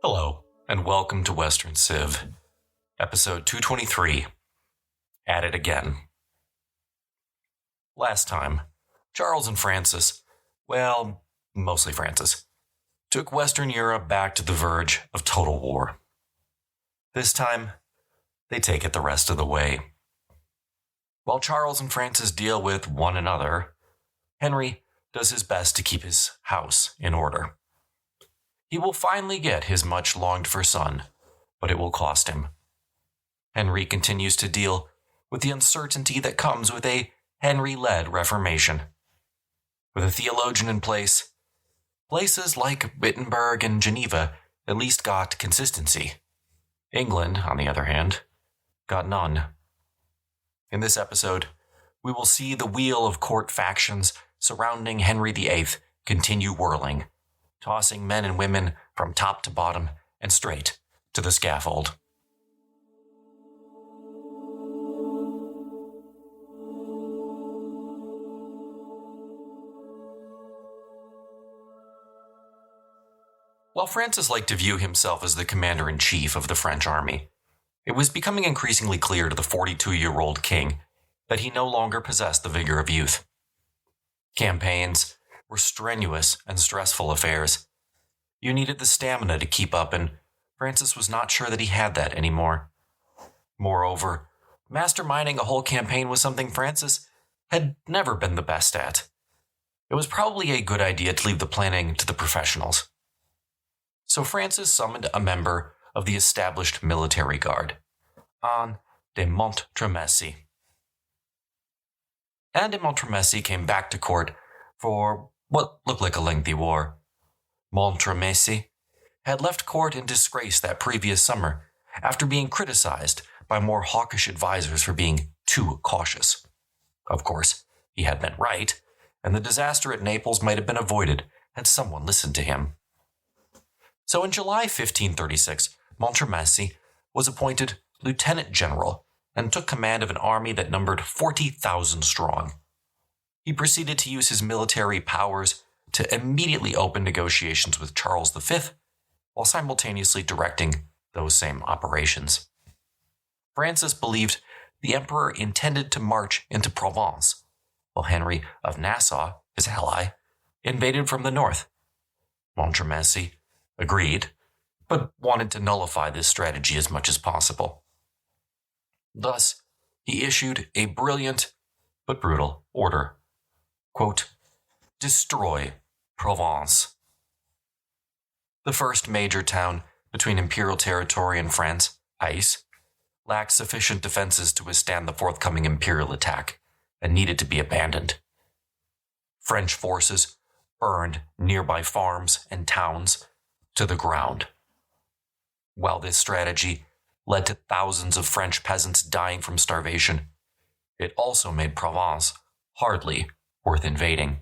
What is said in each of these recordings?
Hello, and welcome to Western Civ, episode 223, At It Again. Last time, Charles and Francis, well, mostly Francis, took Western Europe back to the verge of total war. This time, they take it the rest of the way. While Charles and Francis deal with one another, Henry does his best to keep his house in order. He will finally get his much-longed-for son, but it will cost him. Henry continues to deal with the uncertainty that comes with a Henry-led Reformation. With a theologian in place, places like Wittenberg and Geneva at least got consistency. England, on the other hand, got none. In this episode, we will see the wheel of court factions surrounding Henry VIII continue whirling, tossing men and women from top to bottom and straight to the scaffold. While Francis liked to view himself as the commander-in-chief of the French army, it was becoming increasingly clear to the 42-year-old king that he no longer possessed the vigor of youth. Campaigns were strenuous and stressful affairs. You needed the stamina to keep up, and Francis was not sure that he had that anymore. Moreover, masterminding a whole campaign was something Francis had never been the best at. It was probably a good idea to leave the planning to the professionals. So Francis summoned a member of the established military guard, Anne de Montmorency. Anne de Montmorency came back to court for what looked like a lengthy war. Montmorency had left court in disgrace that previous summer after being criticized by more hawkish advisors for being too cautious. Of course, he had been right, and the disaster at Naples might have been avoided had someone listened to him. So in July 1536, Montmorency was appointed lieutenant general and took command of an army that numbered 40,000 strong. He proceeded to use his military powers to immediately open negotiations with Charles V, while simultaneously directing those same operations. Francis believed the emperor intended to march into Provence, while Henry of Nassau, his ally, invaded from the north. Montmorency agreed, but wanted to nullify this strategy as much as possible. Thus, he issued a brilliant but brutal order. Quote, "Destroy Provence." The first major town between imperial territory and France, Ais, lacked sufficient defenses to withstand the forthcoming imperial attack and needed to be abandoned. French forces burned nearby farms and towns to the ground. While this strategy led to thousands of French peasants dying from starvation, it also made Provence hardly worth invading.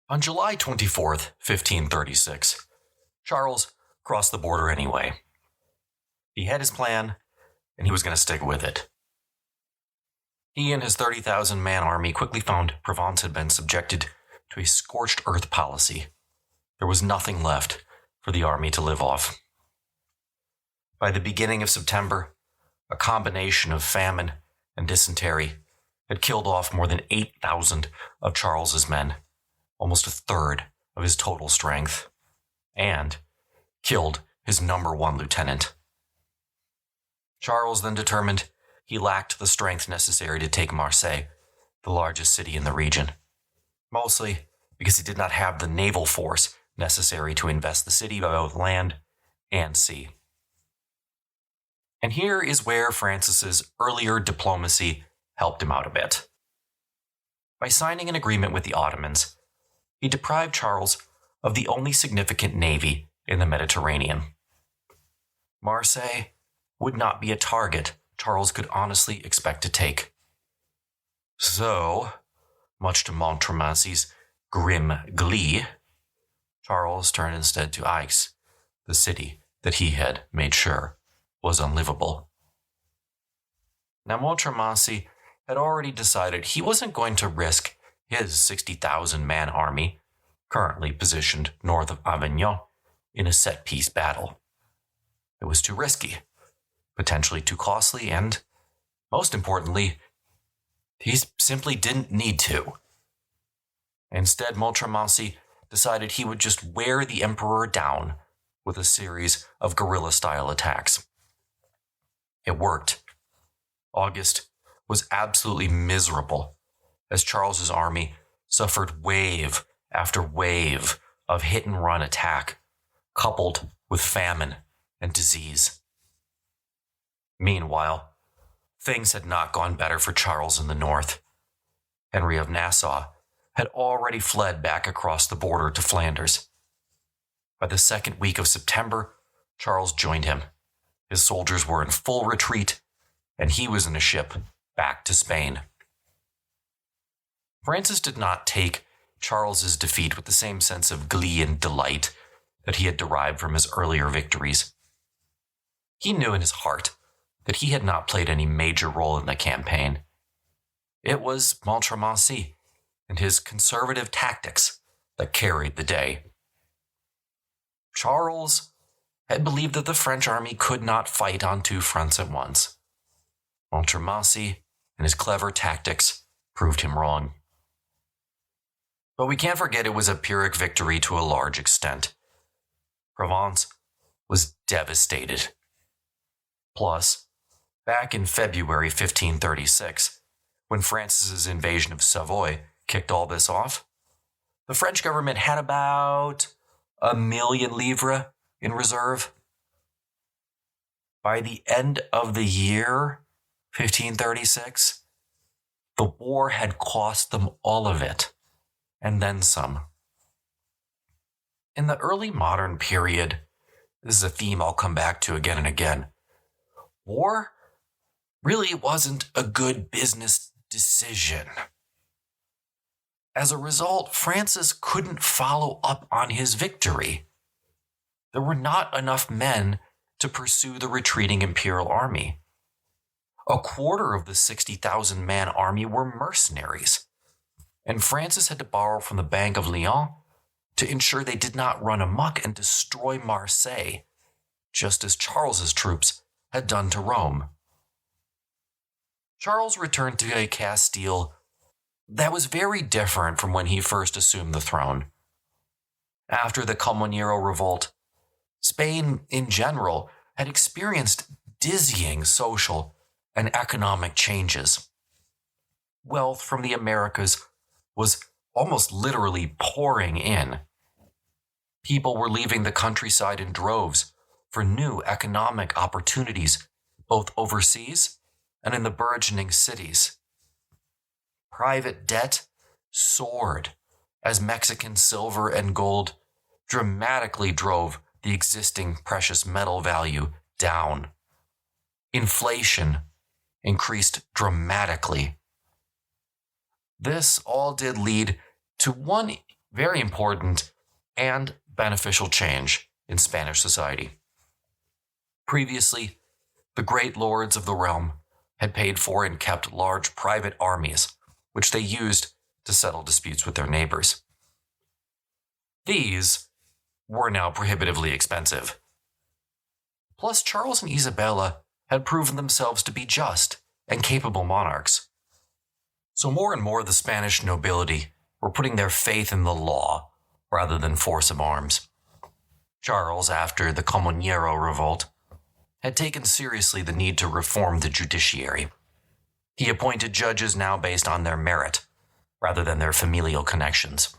On July 24th, 1536, Charles crossed the border anyway. He had his plan, and he was going to stick with it. He and his 30,000-man army quickly found Provence had been subjected to a scorched earth policy. There was nothing left for the army to live off. By the beginning of September, a combination of famine and dysentery had killed off more than 8,000 of Charles's men, almost a third of his total strength, and killed his number one lieutenant. Charles then determined he lacked the strength necessary to take Marseille, the largest city in the region, mostly because he did not have the naval force necessary to invest the city by both land and sea. And here is where Francis's earlier diplomacy helped him out a bit. By signing an agreement with the Ottomans, he deprived Charles of the only significant navy in the Mediterranean. Marseille would not be a target Charles could honestly expect to take. So, much to Montmorency's grim glee, Charles turned instead to Aix, the city that he had made sure was unlivable. Now Montmorency had already decided he wasn't going to risk his 60,000-man army, currently positioned north of Avignon, in a set-piece battle. It was too risky, potentially too costly, and, most importantly, he simply didn't need to. Instead, Montmorency decided he would just wear the emperor down with a series of guerrilla-style attacks. It worked. August was absolutely miserable as Charles's army suffered wave after wave of hit-and-run attack, coupled with famine and disease. Meanwhile, things had not gone better for Charles in the north. Henry of Nassau had already fled back across the border to Flanders. By the second week of September, Charles joined him. His soldiers were in full retreat, and he was in a ship back to Spain. Francis did not take Charles's defeat with the same sense of glee and delight that he had derived from his earlier victories. He knew in his heart that he had not played any major role in the campaign. It was Montmorency and his conservative tactics that carried the day. Charles had believed that the French army could not fight on two fronts at once. Montmorency and his clever tactics proved him wrong. But we can't forget it was a pyrrhic victory to a large extent. Provence was devastated. Plus, back in February 1536, when Francis's invasion of Savoy kicked all this off, the French government had about 1,000,000 livres in reserve. By the end of the year, 1536, the war had cost them all of it, and then some. In the early modern period, this is a theme I'll come back to again and again, war really wasn't a good business decision. As a result, Francis couldn't follow up on his victory. There were not enough men to pursue the retreating imperial army. A quarter of the 60,000-man army were mercenaries, and Francis had to borrow from the Bank of Lyons to ensure they did not run amok and destroy Marseille, just as Charles's troops had done to Rome. Charles returned to a Castile that was very different from when he first assumed the throne. After the Comunero revolt, Spain in general had experienced dizzying social and economic changes. Wealth from the Americas was almost literally pouring in. People were leaving the countryside in droves for new economic opportunities, both overseas and in the burgeoning cities. Private debt soared as Mexican silver and gold dramatically drove the existing precious metal value down. Inflation increased dramatically. This all did lead to one very important and beneficial change in Spanish society. Previously, the great lords of the realm had paid for and kept large private armies, which they used to settle disputes with their neighbors. These were now prohibitively expensive. Plus, Charles and Isabella had proven themselves to be just and capable monarchs. So more and more of the Spanish nobility were putting their faith in the law rather than force of arms. Charles, after the Comunero revolt, had taken seriously the need to reform the judiciary. He appointed judges now based on their merit, rather than their familial connections.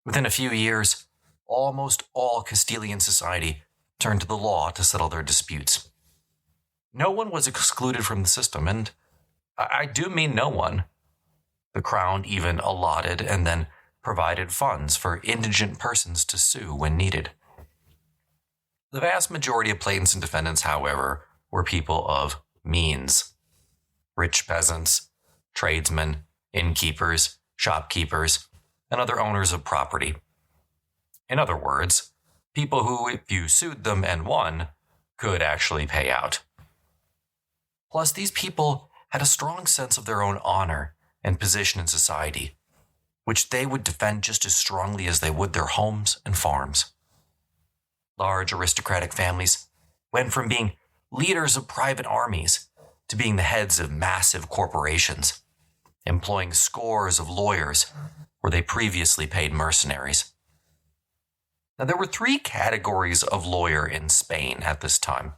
Within a few years, almost all Castilian society turned to the law to settle their disputes. No one was excluded from the system, and I do mean no one. The crown even allotted and then provided funds for indigent persons to sue when needed. The vast majority of plaintiffs and defendants, however, were people of means. Rich peasants, tradesmen, innkeepers, shopkeepers, and other owners of property. In other words, people who, if you sued them and won, could actually pay out. Plus, these people had a strong sense of their own honor and position in society, which they would defend just as strongly as they would their homes and farms. Large aristocratic families went from being leaders of private armies to being the heads of massive corporations, employing scores of lawyers where they previously paid mercenaries. Now, there were three categories of lawyer in Spain at this time: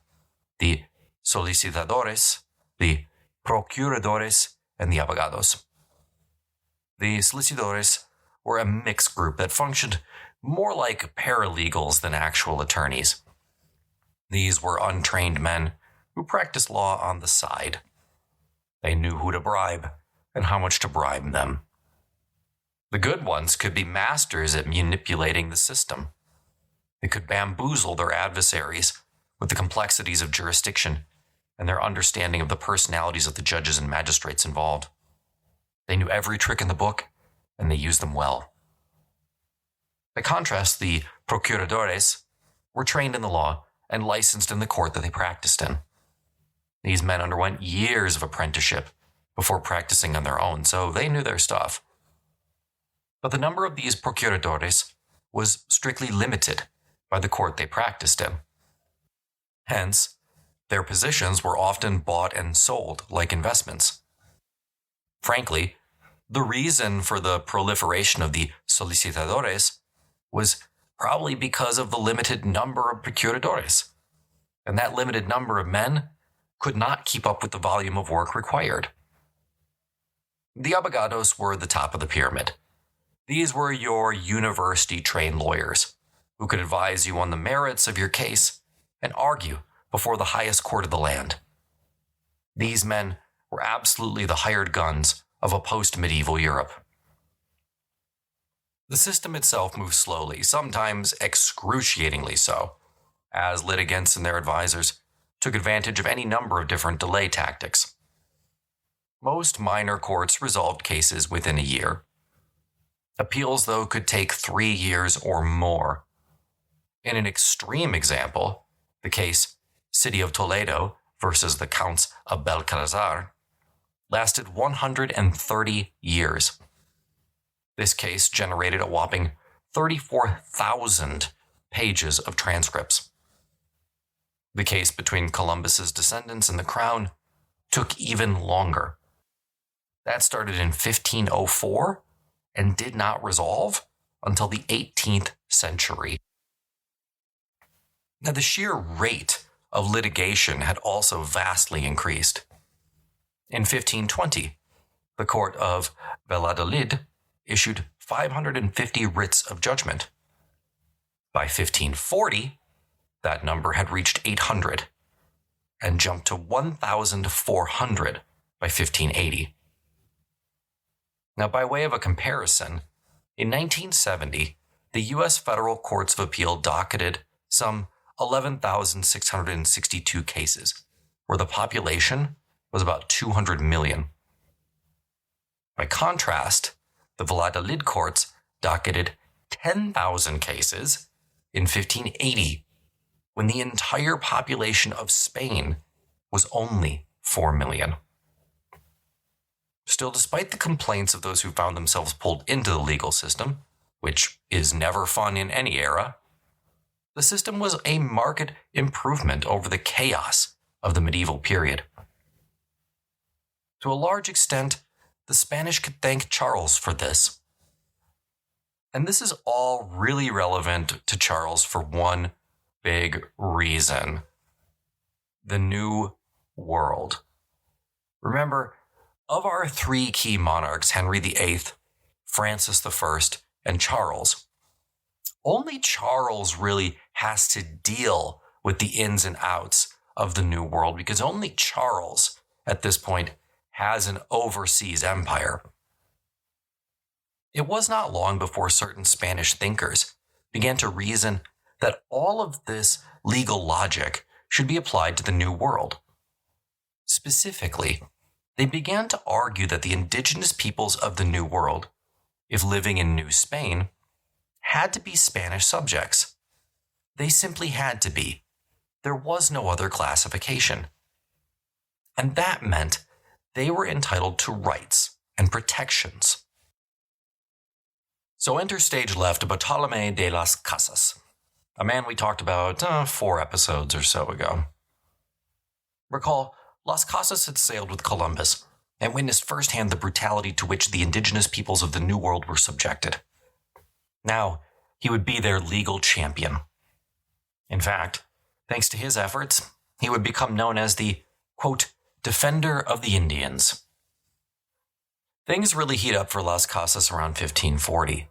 the solicitadores, the procuradores, and the abogados. The solicitadores were a mixed group that functioned more like paralegals than actual attorneys. These were untrained men who practiced law on the side. They knew who to bribe and how much to bribe them. The good ones could be masters at manipulating the system. They could bamboozle their adversaries with the complexities of jurisdiction and their understanding of the personalities of the judges and magistrates involved. They knew every trick in the book, and they used them well. By contrast, the procuradores were trained in the law and licensed in the court that they practiced in. These men underwent years of apprenticeship before practicing on their own, so they knew their stuff. But the number of these procuradores was strictly limited by the court they practiced in. Hence, their positions were often bought and sold like investments. Frankly, the reason for the proliferation of the solicitadores was probably because of the limited number of procuradores, and that limited number of men could not keep up with the volume of work required. The abogados were the top of the pyramid. These were your university-trained lawyers who could advise you on the merits of your case and argue before the highest court of the land. These men were absolutely the hired guns of a post-medieval Europe. The system itself moved slowly, sometimes excruciatingly so, as litigants and their advisors took advantage of any number of different delay tactics. Most minor courts resolved cases within a year. Appeals, though, could take 3 years or more. In an extreme example, the case City of Toledo versus the Counts of Belcazar lasted 130 years. This case generated a whopping 34,000 pages of transcripts. The case between Columbus's descendants and the crown took even longer. That started in 1504 and did not resolve until the 18th century. Now, the sheer rate of litigation had also vastly increased. In 1520, the court of Valladolid issued 550 writs of judgment. By 1540, that number had reached 800 and jumped to 1,400 by 1580. Now, by way of a comparison, in 1970, the U.S. Federal Courts of Appeal docketed some 11,662 cases, where the population was about 200 million. By contrast, the Valladolid courts docketed 10,000 cases in 1580, when the entire population of Spain was only 4 million. Still, despite the complaints of those who found themselves pulled into the legal system, which is never fun in any era, the system was a marked improvement over the chaos of the medieval period. To a large extent, the Spanish could thank Charles for this. And this is all really relevant to Charles for one big reason: the New World. Remember, of our 3 key monarchs, Henry VIII, Francis I, and Charles, only Charles really has to deal with the ins and outs of the New World, because only Charles, at this point, has an overseas empire. It was not long before certain Spanish thinkers began to reason that all of this legal logic should be applied to the New World. Specifically, they began to argue that the indigenous peoples of the New World, if living in New Spain, had to be Spanish subjects. They simply had to be. There was no other classification. And that meant they were entitled to rights and protections. So enter stage left Bartolomé de las Casas, a man we talked about 4 episodes or so ago. Recall, Las Casas had sailed with Columbus and witnessed firsthand the brutality to which the indigenous peoples of the New World were subjected. Now, he would be their legal champion. In fact, thanks to his efforts, he would become known as the, quote, defender of the Indians. Things really heat up for Las Casas around 1540,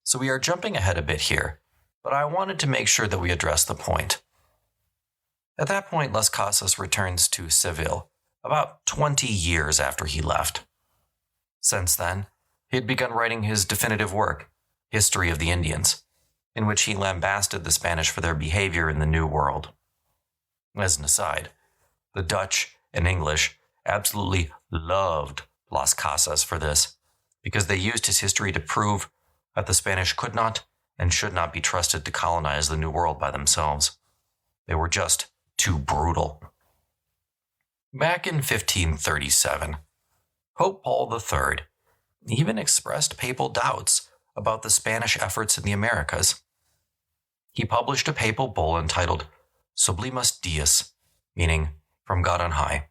so we are jumping ahead a bit here, but I wanted to make sure that we address the point. At that point, Las Casas returns to Seville, about 20 years after he left. Since then, he had begun writing his definitive work, History of the Indians, in which he lambasted the Spanish for their behavior in the New World. As an aside, the Dutch and English absolutely loved Las Casas for this, because they used his history to prove that the Spanish could not and should not be trusted to colonize the New World by themselves. They were just too brutal. Back in 1537, Pope Paul III even expressed papal doubts about the Spanish efforts in the Americas. He published a papal bull entitled Sublimus Deus, meaning from God on high.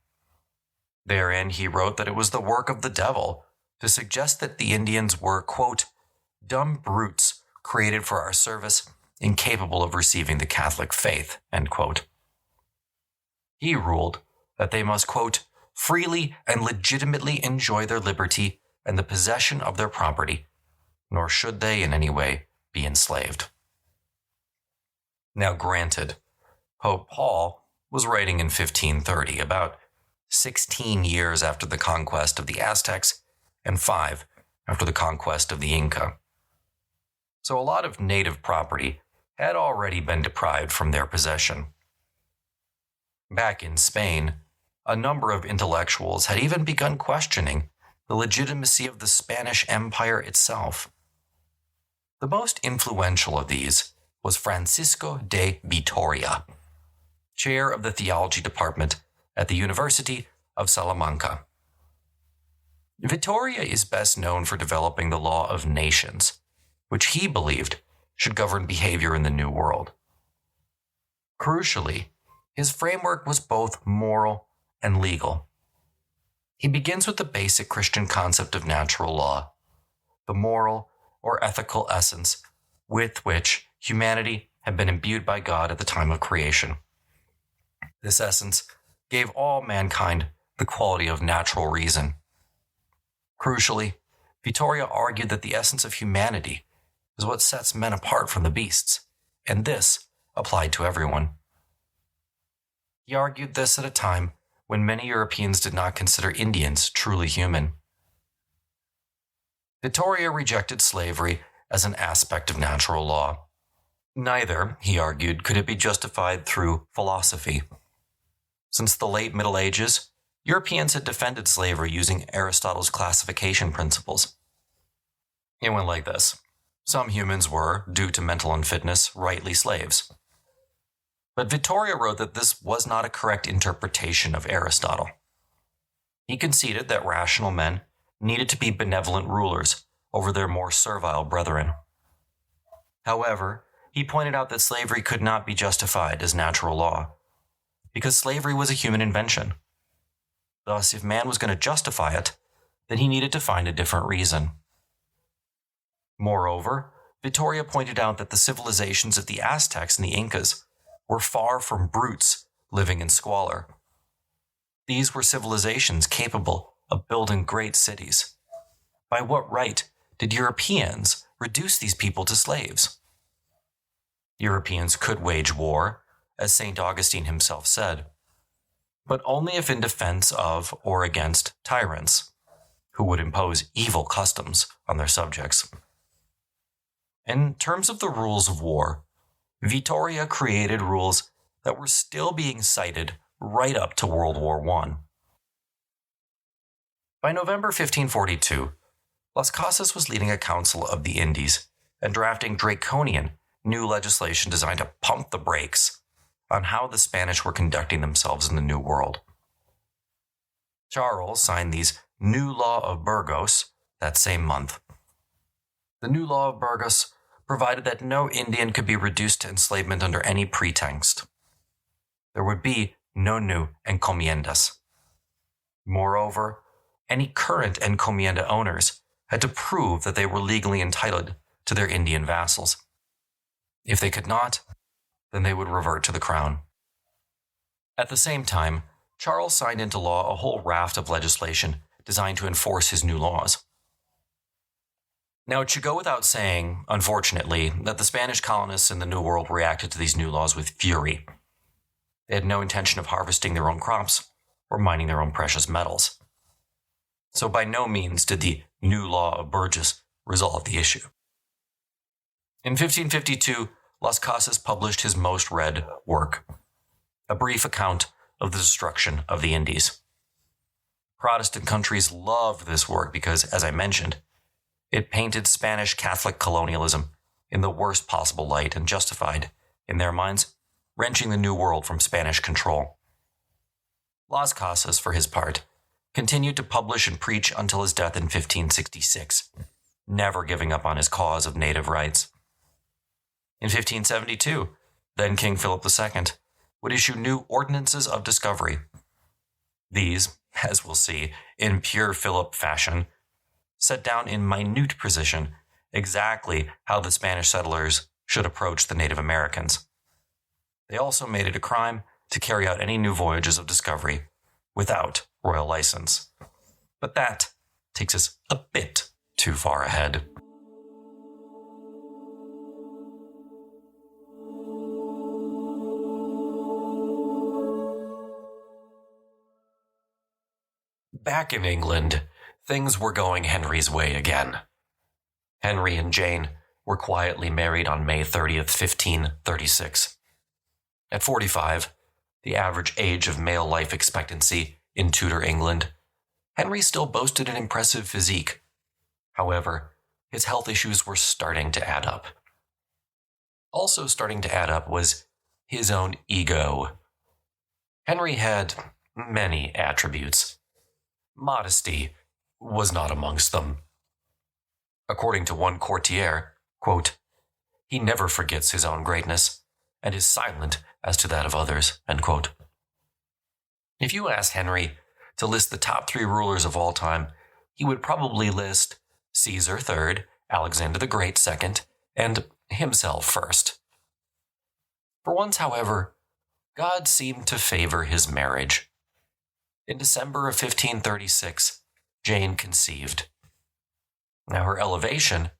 Therein he wrote that it was the work of the devil to suggest that the Indians were, quote, dumb brutes created for our service, incapable of receiving the Catholic faith, end quote. He ruled that they must, quote, freely and legitimately enjoy their liberty and the possession of their property, nor should they in any way be enslaved. Now granted, Pope Paul was writing in 1530, about 16 years after the conquest of the Aztecs and 5 after the conquest of the Inca. So a lot of native property had already been deprived from their possession. Back in Spain, a number of intellectuals had even begun questioning the legitimacy of the Spanish Empire itself. The most influential of these was Francisco de Vitoria, chair of the theology department at the University of Salamanca. Vitoria is best known for developing the law of nations, which he believed should govern behavior in the New World. Crucially, his framework was both moral and legal. He begins with the basic Christian concept of natural law, the moral or ethical essence with which humanity had been imbued by God at the time of creation. This essence gave all mankind the quality of natural reason. Crucially, Vitoria argued that the essence of humanity is what sets men apart from the beasts, and this applied to everyone. He argued this at a time when many Europeans did not consider Indians truly human. Vitoria rejected slavery as an aspect of natural law. Neither, he argued, could it be justified through philosophy. Since the late Middle Ages, Europeans had defended slavery using Aristotle's classification principles. It went like this. Some humans were, due to mental unfitness, rightly slaves. But Vitoria wrote that this was not a correct interpretation of Aristotle. He conceded that rational men needed to be benevolent rulers over their more servile brethren. However, he pointed out that slavery could not be justified as natural law, because slavery was a human invention. Thus, if man was going to justify it, then he needed to find a different reason. Moreover, Vitoria pointed out that the civilizations of the Aztecs and the Incas were far from brutes living in squalor. These were civilizations capable of building great cities. By what right did Europeans reduce these people to slaves? Europeans could wage war, as St. Augustine himself said, but only if in defense of or against tyrants, who would impose evil customs on their subjects. In terms of the rules of war, Vitoria created rules that were still being cited right up to World War I. By November 1542, Las Casas was leading a council of the Indies and drafting draconian new legislation designed to pump the brakes on how the Spanish were conducting themselves in the New World. Charles signed these New Law of Burgos that same month. The New Law of Burgos provided that no Indian could be reduced to enslavement under any pretext. There would be no new encomiendas. Moreover, any current encomienda owners had to prove that they were legally entitled to their Indian vassals. If they could not, then they would revert to the crown. At the same time, Charles signed into law a whole raft of legislation designed to enforce his new laws. Now, it should go without saying, unfortunately, that the Spanish colonists in the New World reacted to these new laws with fury. They had no intention of harvesting their own crops or mining their own precious metals. So by no means did the new law of Burgess resolve the issue. In 1552, Las Casas published his most read work, a brief account of the destruction of the Indies. Protestant countries loved this work because, as I mentioned, it painted Spanish Catholic colonialism in the worst possible light and justified, in their minds, wrenching the New World from Spanish control. Las Casas, for his part, continued to publish and preach until his death in 1566, never giving up on his cause of native rights. In 1572, then King Philip II would issue new ordinances of discovery. These, as we'll see, in pure Philip fashion, set down in minute precision exactly how the Spanish settlers should approach the Native Americans. They also made it a crime to carry out any new voyages of discovery without royal license. But that takes us a bit too far ahead. Back in England, things were going Henry's way again. Henry and Jane were quietly married on May 30th, 1536. At 45, the average age of male life expectancy in Tudor England, Henry still boasted an impressive physique. However, his health issues were starting to add up. Also starting to add up was his own ego. Henry had many attributes. Modesty was not amongst them. According to one courtier, quote, "He never forgets his own greatness, and is silent as to that of others," end quote. If you asked Henry to list the top 3 rulers of all time, he would probably list Caesar third, Alexander the Great second, and himself first. For once, however, God seemed to favor his marriage. In December of 1536, Jane conceived. Now, her elevation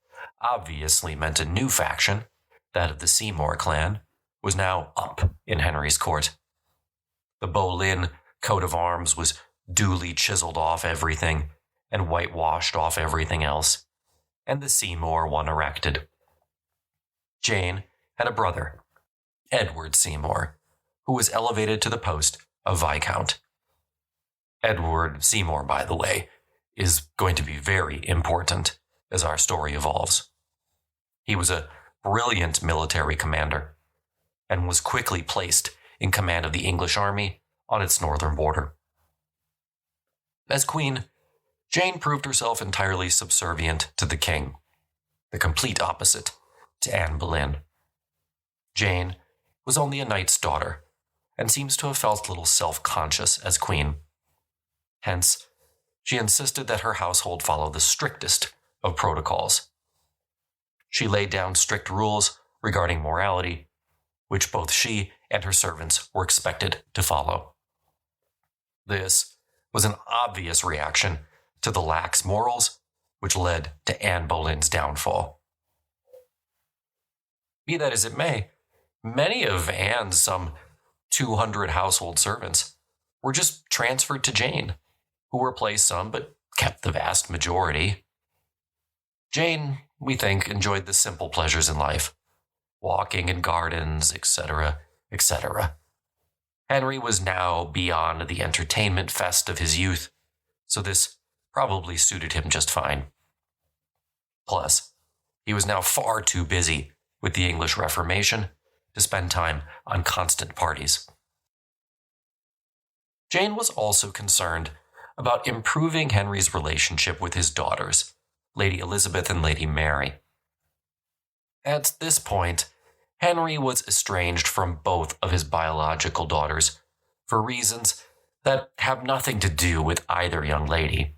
obviously meant a new faction, that of the Seymour clan, was now up in Henry's court. The Boleyn coat of arms was duly chiseled off everything and whitewashed off everything else, and the Seymour one erected. Jane had a brother, Edward Seymour, who was elevated to the post of Viscount. Edward Seymour, by the way, is going to be very important as our story evolves. He was a brilliant military commander and was quickly placed in command of the English army on its northern border. As queen, Jane proved herself entirely subservient to the king, the complete opposite to Anne Boleyn. Jane was only a knight's daughter and seems to have felt a little self-conscious as queen. Hence, she insisted that her household follow the strictest of protocols. She laid down strict rules regarding morality, which both she and her servants were expected to follow. This was an obvious reaction to the lax morals which led to Anne Boleyn's downfall. Be that as it may, many of Anne's some 200 household servants were just transferred to Jane, who replaced some but kept the vast majority. Jane, we think, enjoyed the simple pleasures in life, walking in gardens, etc., etc. Henry was now beyond the entertainment fest of his youth, so this probably suited him just fine. Plus, he was now far too busy with the English Reformation to spend time on constant parties. Jane was also concerned about improving Henry's relationship with his daughters, Lady Elizabeth and Lady Mary. At this point, Henry was estranged from both of his biological daughters for reasons that have nothing to do with either young lady.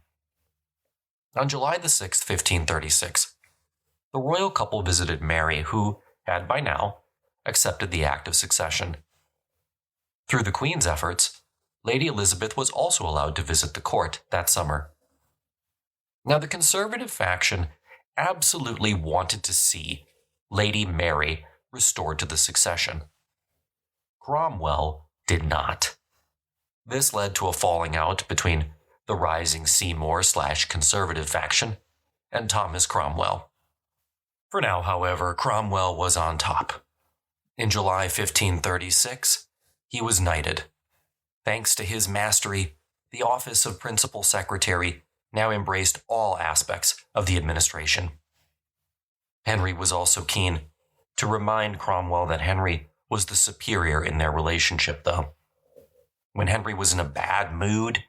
On July the 6th, 1536, the royal couple visited Mary, who had by now accepted the act of succession. Through the Queen's efforts, Lady Elizabeth was also allowed to visit the court that summer. Now, the conservative faction absolutely wanted to see Lady Mary restored to the succession. Cromwell did not. This led to a falling out between the rising Seymour/conservative faction and Thomas Cromwell. For now, however, Cromwell was on top. In July 1536, he was knighted. Thanks to his mastery, the office of Principal Secretary now embraced all aspects of the administration. Henry was also keen to remind Cromwell that Henry was the superior in their relationship, though. When Henry was in a bad mood,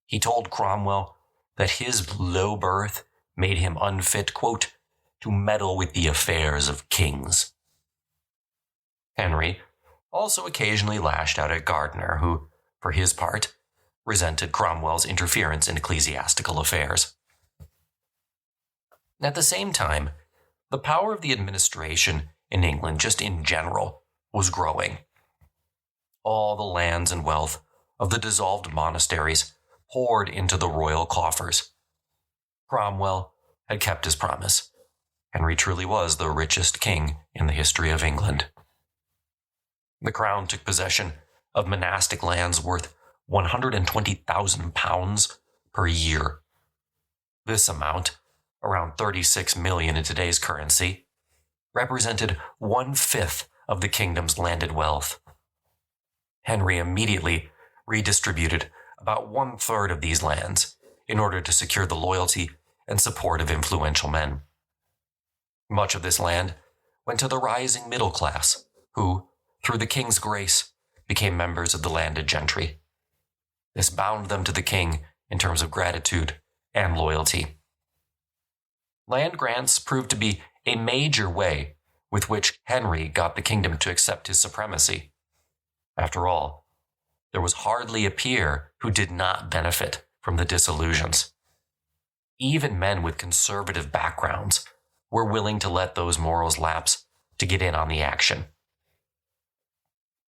he told Cromwell that his low birth made him unfit, quote, to meddle with the affairs of kings. Henry also occasionally lashed out at Gardiner, who, for his part, resented Cromwell's interference in ecclesiastical affairs. At the same time, the power of the administration in England, just in general, was growing. All the lands and wealth of the dissolved monasteries poured into the royal coffers. Cromwell had kept his promise. Henry truly was the richest king in the history of England. The crown took possession of monastic lands worth £120,000 per year. This amount, around 36 million in today's currency, represented 1/5 of the kingdom's landed wealth. Henry immediately redistributed about 1/3 of these lands in order to secure the loyalty and support of influential men. Much of this land went to the rising middle class, who, through the king's grace, became members of the landed gentry. This bound them to the king in terms of gratitude and loyalty. Land grants proved to be a major way with which Henry got the kingdom to accept his supremacy. After all, there was hardly a peer who did not benefit from the disillusions. Even men with conservative backgrounds were willing to let those morals lapse to get in on the action.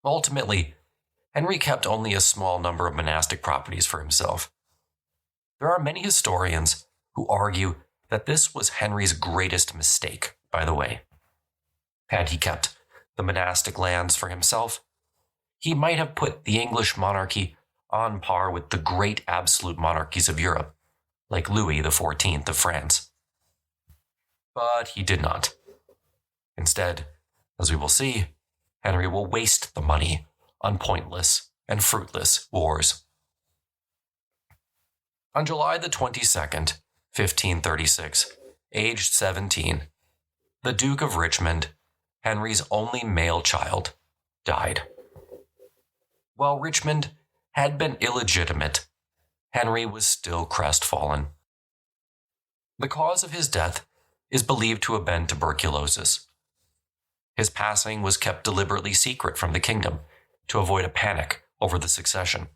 Ultimately, Henry kept only a small number of monastic properties for himself. There are many historians who argue that this was Henry's greatest mistake, by the way. Had he kept the monastic lands for himself, he might have put the English monarchy on par with the great absolute monarchies of Europe, like Louis XIV of France. But he did not. Instead, as we will see, Henry will waste the money on pointless and fruitless wars. On July the 22nd, 1536, aged 17, the Duke of Richmond, Henry's only male child, died. While Richmond had been illegitimate, Henry was still crestfallen. The cause of his death is believed to have been tuberculosis. His passing was kept deliberately secret from the kingdom to avoid a panic over the succession.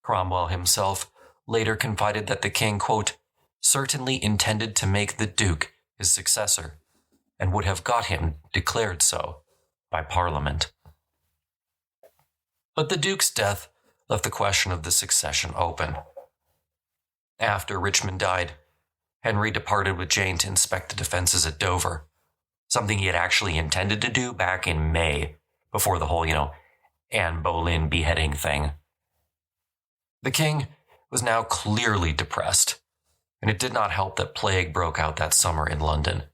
Cromwell himself later confided that the king, quote, certainly intended to make the Duke his successor and would have got him declared so by Parliament. But the Duke's death left the question of the succession open. After Richmond died, Henry departed with Jane to inspect the defenses at Dover, something he had actually intended to do back in May, before the whole, Anne Boleyn beheading thing. The king was now clearly depressed, and it did not help that plague broke out that summer in London,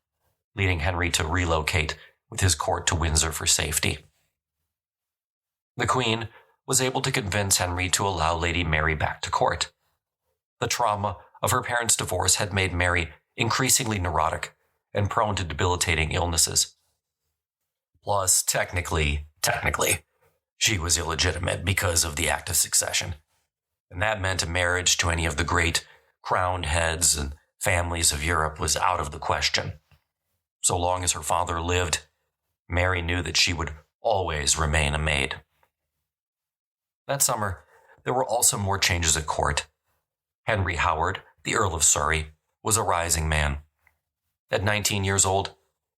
leading Henry to relocate with his court to Windsor for safety. The Queen was able to convince Henry to allow Lady Mary back to court. The trauma of her parents' divorce had made Mary increasingly neurotic and prone to debilitating illnesses. Plus, technically, she was illegitimate because of the Act of Succession, and that meant a marriage to any of the great crowned heads and families of Europe was out of the question. So long as her father lived, Mary knew that she would always remain a maid. That summer, there were also more changes at court. Henry Howard, the Earl of Surrey, was a rising man. At 19 years old,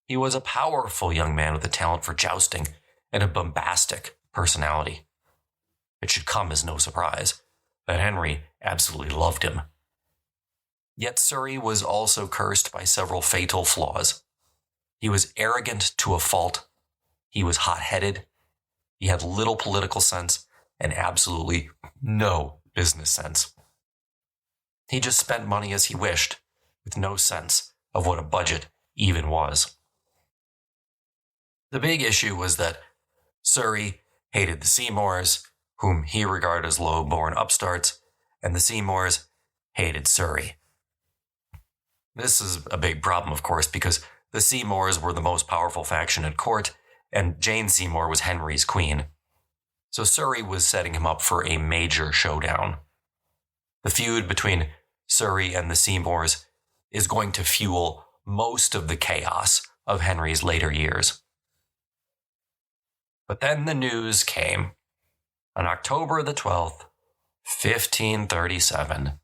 he was a powerful young man with a talent for jousting and a bombastic personality. It should come as no surprise that Henry absolutely loved him. Yet Surrey was also cursed by several fatal flaws. He was arrogant to a fault. He was hot-headed. He had little political sense and absolutely no business sense. He just spent money as he wished, with no sense of what a budget even was. The big issue was that Surrey hated the Seymours, whom he regarded as low-born upstarts, and the Seymours hated Surrey. This is a big problem, of course, because the Seymours were the most powerful faction at court, and Jane Seymour was Henry's queen. So Surrey was setting him up for a major showdown. The feud between Surrey and the Seymours is going to fuel most of the chaos of Henry's later years. But then the news came. On October the 12th, 1537,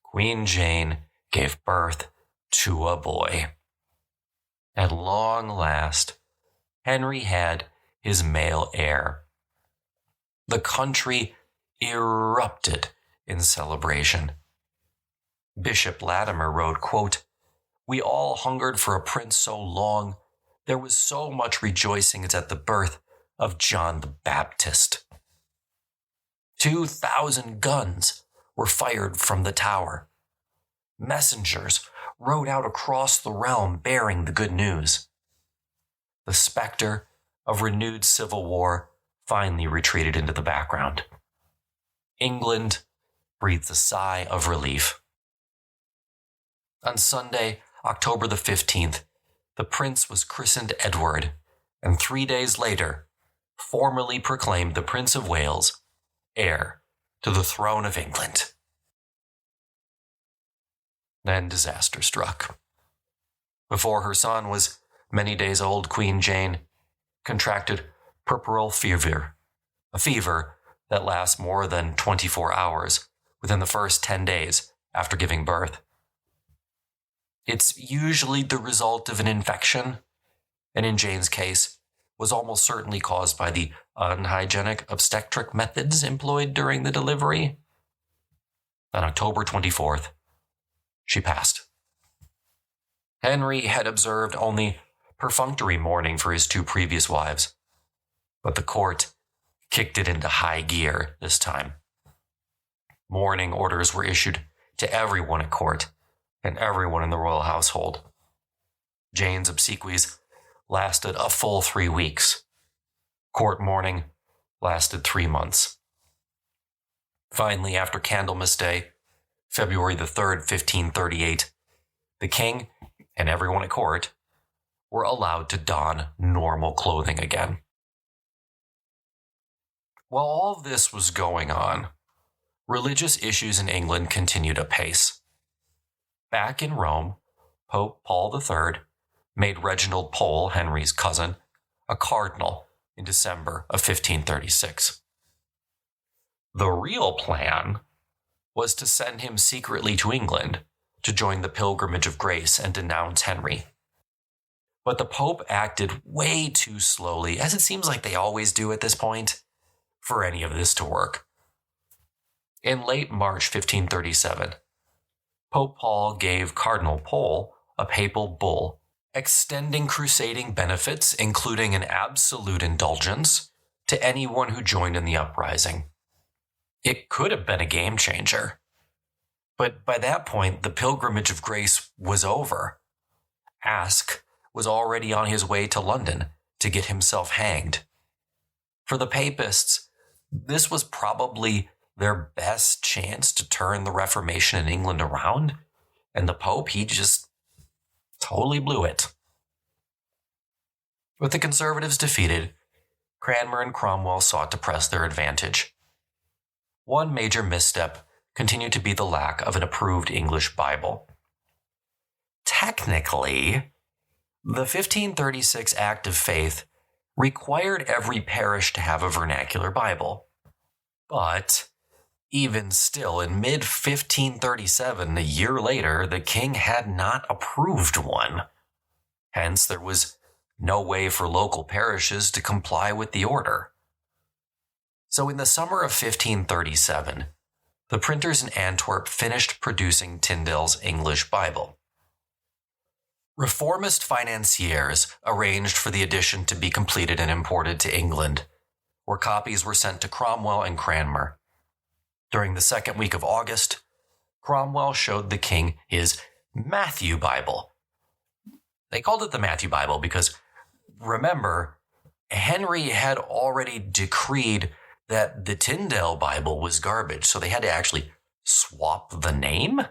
Queen Jane gave birth to a boy. At long last, Henry had his male heir. The country erupted in celebration. Bishop Latimer wrote, quote, "We all hungered for a prince so long, there was so much rejoicing as at the birth of John the Baptist. 2,000 guns were fired from the tower. Messengers rode out across the realm bearing the good news. The specter of renewed civil war finally retreated into the background. England breathed a sigh of relief. On Sunday, October the 15th, the prince was christened Edward, and 3 days later, formally proclaimed the Prince of Wales heir to the throne of England. Then disaster struck. Before her son was many days old, Queen Jane contracted puerperal fever, a fever that lasts more than 24 hours within the first 10 days after giving birth. It's usually the result of an infection, and in Jane's case, was almost certainly caused by the unhygienic obstetric methods employed during the delivery. On October 24th, she passed. Henry had observed only perfunctory mourning for his 2 previous wives, but the court kicked it into high gear this time. Mourning orders were issued to everyone at court and everyone in the royal household. Jane's obsequies lasted a full 3 weeks. Court mourning lasted 3 months. Finally, after Candlemas Day, February the 3rd, 1538, the king and everyone at court were allowed to don normal clothing again. While all of this was going on, religious issues in England continued apace. Back in Rome, Pope Paul III made Reginald Pole, Henry's cousin, a cardinal in December of 1536. The real plan was to send him secretly to England to join the Pilgrimage of Grace and denounce Henry. But the Pope acted way too slowly, as it seems like they always do at this point, for any of this to work. In late March 1537, Pope Paul gave Cardinal Pole a papal bull extending crusading benefits, including an absolute indulgence, to anyone who joined in the uprising. It could have been a game changer. But by that point, the Pilgrimage of Grace was over. Aske was already on his way to London to get himself hanged. For the Papists, this was probably their best chance to turn the Reformation in England around, and the Pope, he just totally blew it. With the Conservatives defeated, Cranmer and Cromwell sought to press their advantage. One major misstep continued to be the lack of an approved English Bible. Technically, The 1536 Act of Faith required every parish to have a vernacular Bible. But even still, in mid-1537, a year later, the king had not approved one. Hence, there was no way for local parishes to comply with the order. So in the summer of 1537, the printers in Antwerp finished producing Tyndale's English Bible. Reformist financiers arranged for the edition to be completed and imported to England, where copies were sent to Cromwell and Cranmer. During the second week of August, Cromwell showed the king his Matthew Bible. They called it the Matthew Bible because, remember, Henry had already decreed that the Tyndale Bible was garbage, so they had to actually swap the name,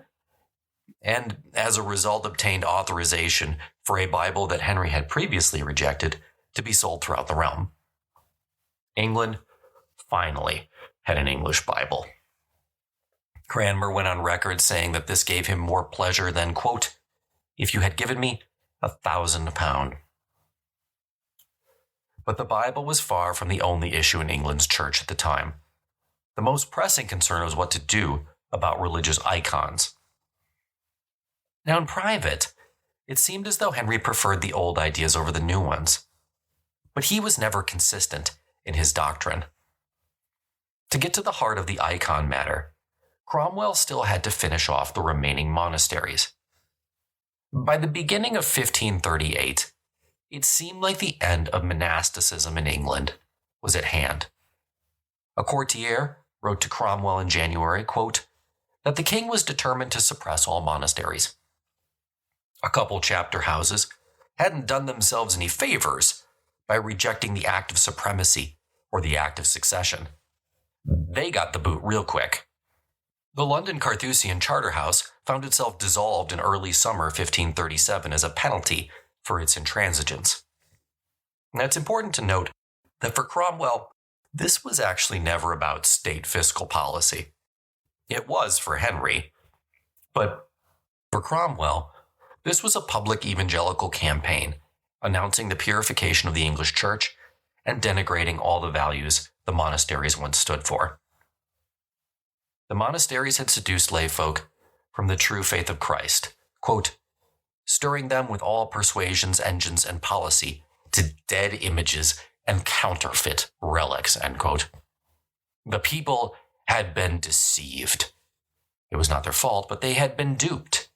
and as a result obtained authorization for a Bible that Henry had previously rejected to be sold throughout the realm. England finally had an English Bible. Cranmer went on record saying that this gave him more pleasure than, quote, "if you had given me £1,000. But the Bible was far from the only issue in England's church at the time. The most pressing concern was what to do about religious icons. Now, in private, it seemed as though Henry preferred the old ideas over the new ones. But he was never consistent in his doctrine. To get to the heart of the icon matter, Cromwell still had to finish off the remaining monasteries. By the beginning of 1538, it seemed like the end of monasticism in England was at hand. A courtier wrote to Cromwell in January, quote, that the king was determined to suppress all monasteries. A couple chapter houses hadn't done themselves any favors by rejecting the Act of Supremacy or the Act of Succession. They got the boot real quick. The London Carthusian Charter House found itself dissolved in early summer 1537 as a penalty for its intransigence. Now, it's important to note that for Cromwell, this was actually never about state fiscal policy. It was for Henry, but for Cromwell, this was a public evangelical campaign announcing the purification of the English church and denigrating all the values the monasteries once stood for. The monasteries had seduced layfolk from the true faith of Christ, quote, stirring them with all persuasions, engines, and policy to dead images and counterfeit relics, end quote. The people had been deceived. It was not their fault, but they had been duped.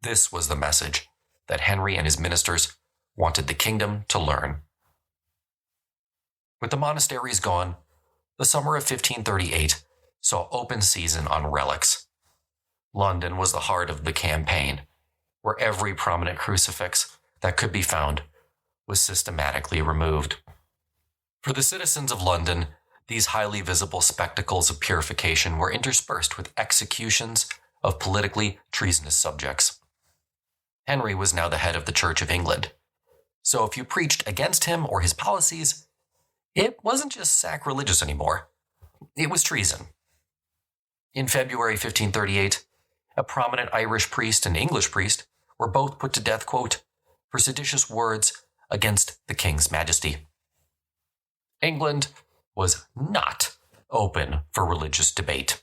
This was the message that Henry and his ministers wanted the kingdom to learn. With the monasteries gone, the summer of 1538 saw open season on relics. London was the heart of the campaign, where every prominent crucifix that could be found was systematically removed. For the citizens of London, these highly visible spectacles of purification were interspersed with executions of politically treasonous subjects. Henry was now the head of the Church of England, so if you preached against him or his policies, it wasn't just sacrilegious anymore. It was treason. In February 1538, a prominent Irish priest and English priest were both put to death, quote, for seditious words against the king's majesty. England was not open for religious debate.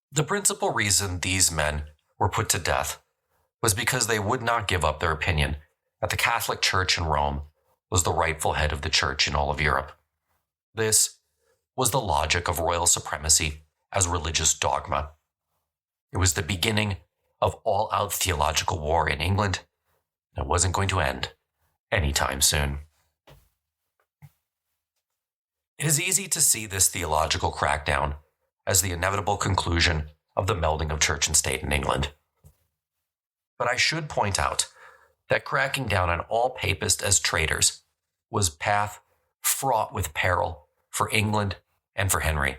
The principal reason these men were put to death was because they would not give up their opinion that the Catholic Church in Rome was the rightful head of the church in all of Europe. This was the logic of royal supremacy as religious dogma. It was the beginning of all-out theological war in England, and it wasn't going to end anytime soon. It is easy to see this theological crackdown as the inevitable conclusion of the melding of church and state in England. But I should point out that cracking down on all papists as traitors was a path fraught with peril for England and for Henry.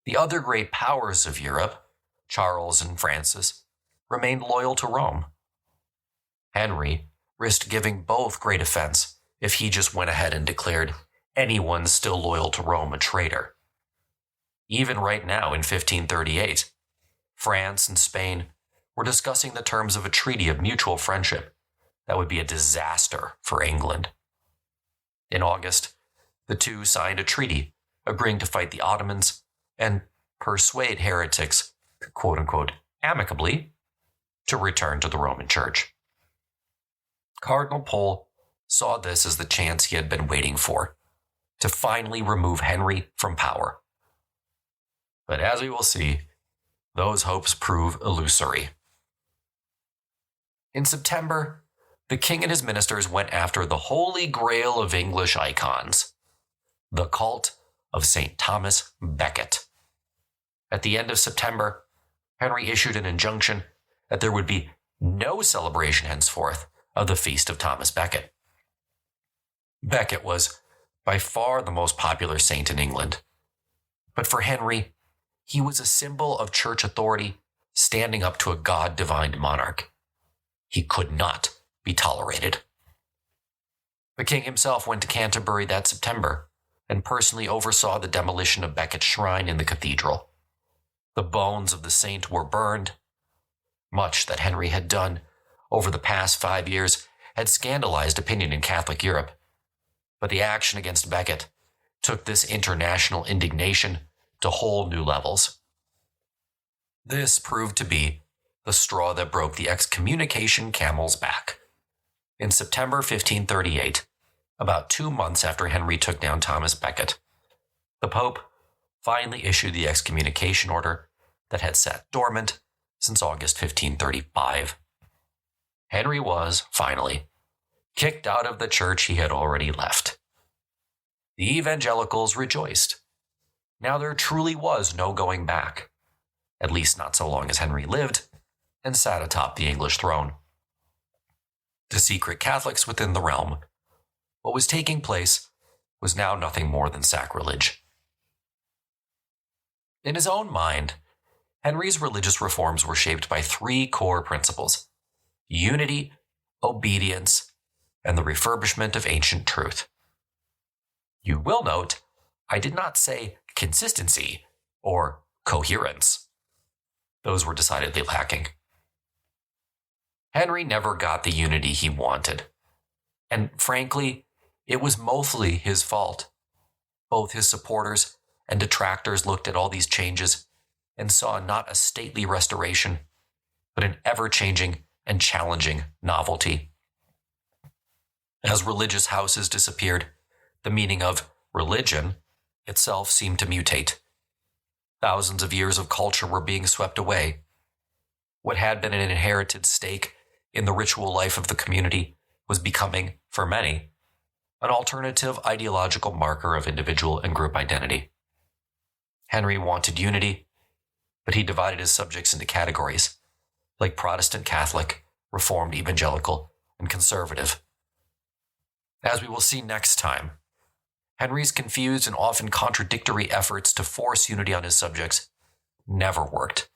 The other great powers of Europe, Charles and Francis, remained loyal to Rome. Henry risked giving both great offense if he just went ahead and declared anyone still loyal to Rome a traitor. Even right now in 1538, France and Spain were discussing the terms of a treaty of mutual friendship that would be a disaster for England. In August, the two signed a treaty agreeing to fight the Ottomans and persuade heretics, quote-unquote, amicably, to return to the Roman Church. Cardinal Pole saw this as the chance he had been waiting for, to finally remove Henry from power. But as we will see, those hopes prove illusory. In September, the king and his ministers went after the holy grail of English icons, the cult of St. Thomas Becket. At the end of September, Henry issued an injunction that there would be no celebration henceforth of the Feast of Thomas Becket. Becket was by far the most popular saint in England. But for Henry, he was a symbol of church authority standing up to a God-divined monarch. He could not be tolerated. The king himself went to Canterbury that September and personally oversaw the demolition of Becket's shrine in the cathedral. The bones of the saint were burned. Much that Henry had done over the past 5 years had scandalized opinion in Catholic Europe. But the action against Becket took this international indignation to whole new levels. This proved to be the straw that broke the excommunication camel's back. In September 1538, about 2 months after Henry took down Thomas Becket, the Pope finally issued the excommunication order that had sat dormant since August 1535. Henry was, finally, kicked out of the church he had already left. The evangelicals rejoiced. Now there truly was no going back, at least not so long as Henry lived and sat atop the English throne. To secret Catholics within the realm, what was taking place was now nothing more than sacrilege. In his own mind, Henry's religious reforms were shaped by 3 core principles: unity, obedience, and the refurbishment of ancient truth. You will note, I did not say consistency or coherence. Those were decidedly lacking. Henry never got the unity he wanted, and frankly, it was mostly his fault. Both his supporters and detractors looked at all these changes and saw not a stately restoration, but an ever-changing and challenging novelty. As religious houses disappeared, the meaning of religion itself seemed to mutate. Thousands of years of culture were being swept away. What had been an inherited stake in the ritual life of the community was becoming, for many, an alternative ideological marker of individual and group identity. Henry wanted unity, but he divided his subjects into categories, like Protestant Catholic, Reformed Evangelical, and Conservative. As we will see next time, Henry's confused and often contradictory efforts to force unity on his subjects never worked.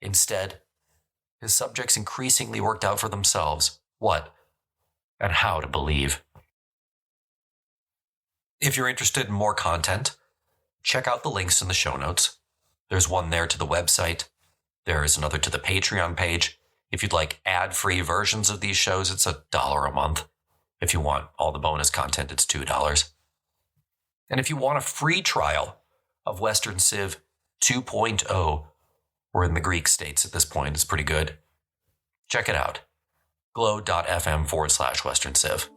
Instead, his subjects increasingly worked out for themselves what and how to believe. If you're interested in more content, check out the links in the show notes. There's one there to the website. There is another to the Patreon page. If you'd like ad-free versions of these shows, it's $1 a month. If you want all the bonus content, it's $2. And if you want a free trial of Western Civ 2.0, we're in the Greek states at this point, it's pretty good. Check it out. glow.fm/Western Civ.